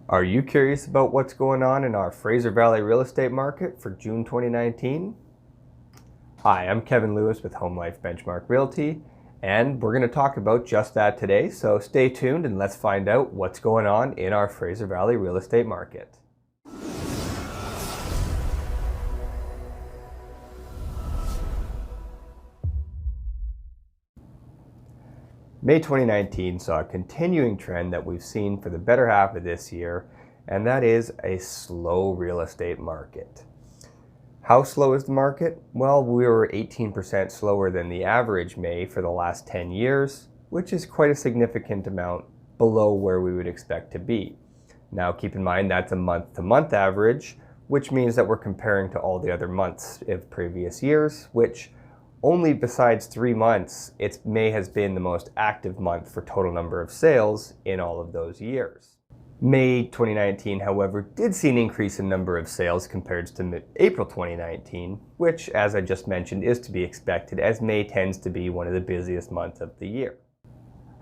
Are you curious about what's going on in our Fraser Valley real estate market for June 2019? Hi, I'm Kevin Lewis with Home Life Benchmark Realty, and we're going to talk about just that today, so stay tuned and let's find out what's going on in our Fraser Valley real estate market. May 2019 saw a continuing trend that we've seen for the better half of this year, and that is a slow real estate market. How slow is the market? Well, we were 18% slower than the average May for the last 10 years, which is quite a significant amount below where we would expect to be. Now keep in mind that's a month-to-month average, which means that we're comparing to all the other months of previous years, which only besides 3 months, May has been the most active month for total number of sales in all of those years. May 2019, however, did see an increase in number of sales compared to April 2019, which, as I just mentioned, is to be expected as May tends to be one of the busiest months of the year.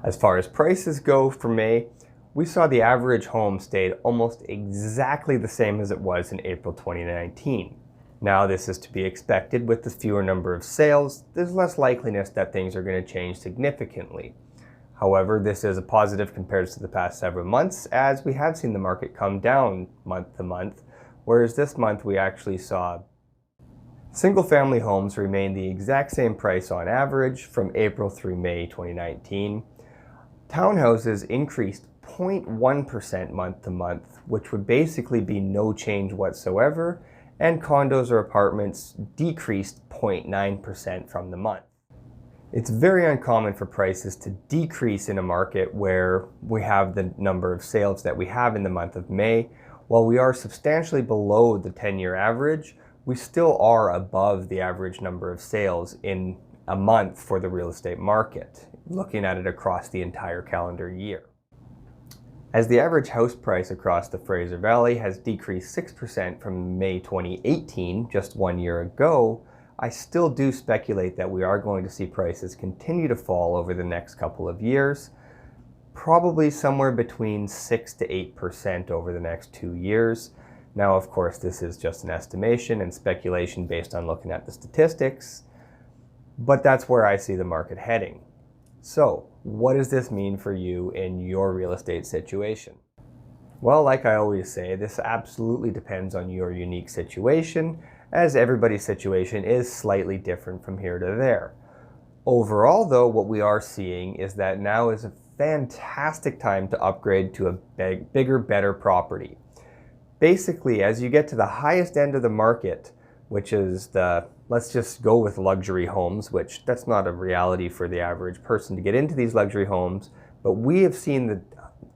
As far as prices go for May, we saw the average home stayed almost exactly the same as it was in April 2019. Now, this is to be expected. With the fewer number of sales, there's less likeliness that things are going to change significantly. However, this is a positive compared to the past several months, as we have seen the market come down month to month, whereas this month we actually saw single-family homes remain the exact same price on average from April through May 2019. Townhouses increased 0.1% month to month, which would basically be no change whatsoever, and condos or apartments decreased 0.9% from the month. It's very uncommon for prices to decrease in a market where we have the number of sales that we have in the month of May. While we are substantially below the 10-year average, we still are above the average number of sales in a month for the real estate market, looking at it across the entire calendar year. As the average house price across the Fraser Valley has decreased 6% from May 2018, just 1 year ago, I still do speculate that we are going to see prices continue to fall over the next couple of years, probably somewhere between 6 to 8% over the next 2 years. Now, of course, this is just an estimation and speculation based on looking at the statistics, but that's where I see the market heading. So, what does this mean for you in your real estate situation? Well, like I always say, this absolutely depends on your unique situation, as everybody's situation is slightly different from here to there. Overall, though, what we are seeing is that now is a fantastic time to upgrade to a bigger, better property. Basically, as you get to the highest end of the market, which is let's just go with luxury homes, which that's not a reality for the average person to get into these luxury homes, but we have seen the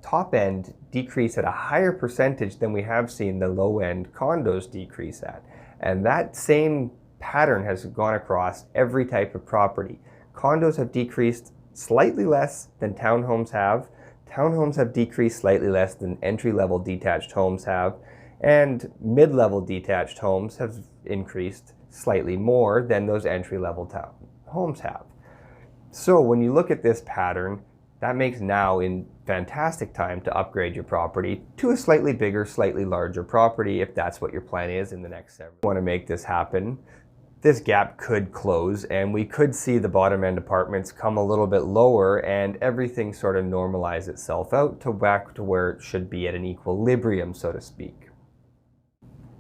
top end decrease at a higher percentage than we have seen the low end condos decrease at. And that same pattern has gone across every type of property. Condos have decreased slightly less than townhomes have. Townhomes have decreased slightly less than entry-level detached homes have. And mid-level detached homes have increased slightly more than those entry-level homes have. So when you look at this pattern, that makes now a fantastic time to upgrade your property to a slightly bigger, slightly larger property if that's what your plan is in the next several. If you want to make this happen, this gap could close and we could see the bottom end apartments come a little bit lower and everything sort of normalize itself out to back to where it should be at an equilibrium, so to speak.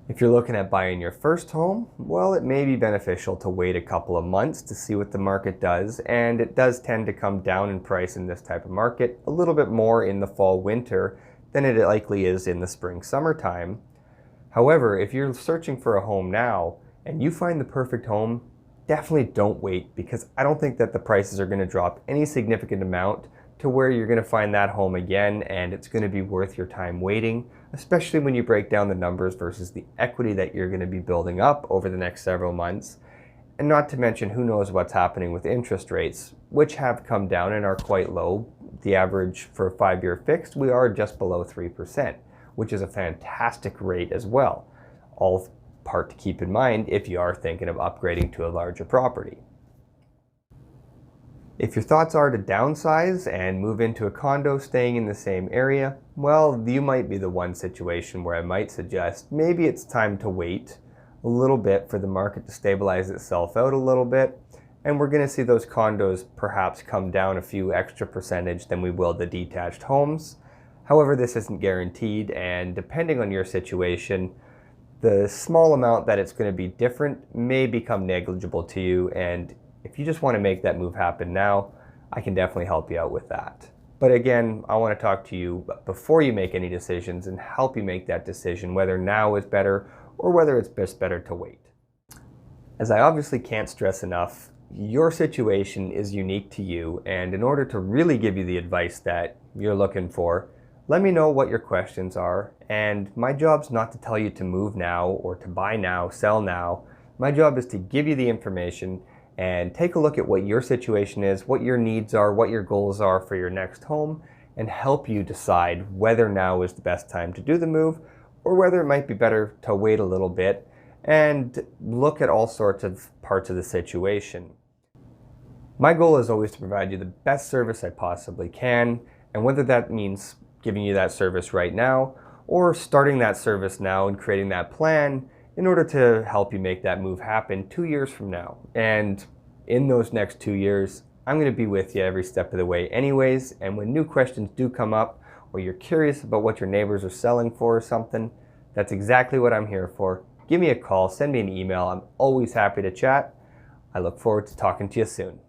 If you're looking at buying your first home, well, it may be beneficial to wait a couple of months to see what the market does, and it does tend to come down in price in this type of market a little bit more in the fall winter than it likely is in the spring summertime. However, if you're searching for a home now and you find the perfect home, definitely don't wait, because I don't think that the prices are going to drop any significant amount to where you're going to find that home again and it's going to be worth your time waiting, especially when you break down the numbers versus the equity that you're going to be building up over the next several months. And not to mention, who knows what's happening with interest rates, which have come down and are quite low. The average for a 5-year fixed, we are just below 3%, which is a fantastic rate as well. All part to keep in mind if you are thinking of upgrading to a larger property. If your thoughts are to downsize and move into a condo staying in the same area, well, you might be the one situation where I might suggest maybe it's time to wait a little bit for the market to stabilize itself out a little bit, and we're going to see those condos perhaps come down a few extra percentage than we will the detached homes. However, this isn't guaranteed, and depending on your situation, the small amount that it's going to be different may become negligible to you, and if you just want to make that move happen now, I can definitely help you out with that. But again, I want to talk to you before you make any decisions and help you make that decision, whether now is better or whether it's just better to wait. As I obviously can't stress enough, your situation is unique to you, and in order to really give you the advice that you're looking for, let me know what your questions are, and my job's not to tell you to move now or to buy now, sell now. My job is to give you the information and take a look at what your situation is, what your needs are, what your goals are for your next home, and help you decide whether now is the best time to do the move or whether it might be better to wait a little bit and look at all sorts of parts of the situation. My goal is always to provide you the best service I possibly can, and whether that means giving you that service right now or starting that service now and creating that plan in order to help you make that move happen 2 years from now. And in those next 2 years, I'm going to be with you every step of the way anyways, and when new questions do come up or you're curious about what your neighbors are selling for or something, that's exactly what I'm here for. Give me a call, send me an email. I'm always happy to chat. I look forward to talking to you soon.